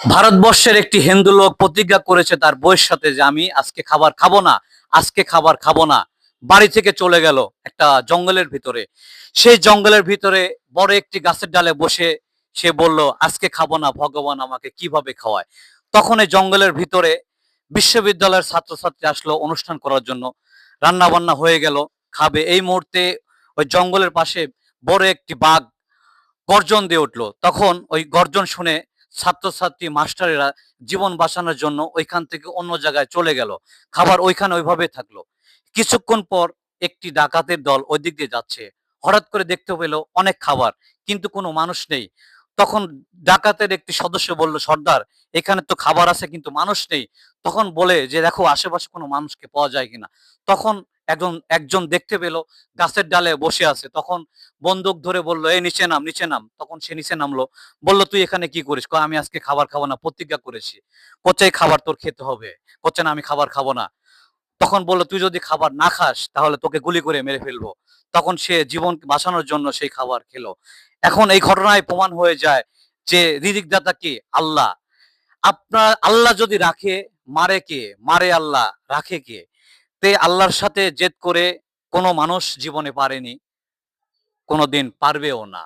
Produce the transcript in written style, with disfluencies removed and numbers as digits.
ভারতবর্ষের একটি হিন্দু লোক প্রতিজ্ঞা করেছে তার বউয়ের সাথে যে আমি আজকে খাবার খাবো না, আজকে খাবার খাবো না। বাড়ি থেকে চলে গেল একটা জঙ্গলের ভিতরে। সেই জঙ্গলের ভিতরে বড় একটি গাছের ডালে বসে সে বলল, আজকে খাবো না, ভগবান আমাকে কিভাবে খাওয়ায়। তখন এই জঙ্গলের ভিতরে বিশ্ববিদ্যালয়ের ছাত্রছাত্রী আসলো অনুষ্ঠান করার জন্য। রান্না বান্না হয়ে গেল, খাবে। এই মুহূর্তে ওই জঙ্গলের পাশে বড় একটি বাঘ গর্জন দিয়ে উঠলো। তখন ওই গর্জন শুনে ছাত্রছাত্রী মাস্টারেরা জীবন বাঁচানোর জন্য ওইখান থেকে অন্য জায়গায় চলে গেল। খাবার ওইখানে ওইভাবেই থাকলো। কিছুক্ষণ পর একটি ডাকাতের দল ওই দিক দিয়ে যাচ্ছে। হঠাৎ করে দেখতে পেল অনেক খাবার, কিন্তু কোনো মানুষ নেই। তখন ডাকাতের একটি সদস্য বলল, সর্দার, এখানে তো খাবার আছে কিন্তু মানুষ নেই। তখন বলে যে, দেখো আশেপাশে কোনো মানুষকে পাওয়া যায় কিনা। তখন একজন একজন দেখতে পেল গাছের ডালে বসে আছে। তখন বন্দুক ধরে বলল, এই নিচে নাম, নিচে নাম। তখন সে নিচে নামলো। বলল, তুই এখানে কি করিস? কয়, আমি আজকে খাবার খাবো না, প্রতিজ্ঞা করেছি। কচ্ছে, এই খাবার তোর খেতে হবে। কচ্ছে, না, আমি খাবার খাবো না। তখন বলল, তুই যদি খাবার না খাস তাহলে তোকে গুলি করে মেরে ফেলবো। তখন সে জীবন বাঁচানোর জন্য সেই খাবার খেলো। এখন এই ঘটনায় প্রমাণ হয়ে যায় যে রিজিক দাতা কে? আল্লাহ। আপনার আল্লাহ যদি রাখে, মারে কে? মারে আল্লাহ, রাখে কে? তে আল্লাহর সাথে জেদ করে কোনো মানুষ জীবনে পারেনি, কোনোদিন পারবেও না।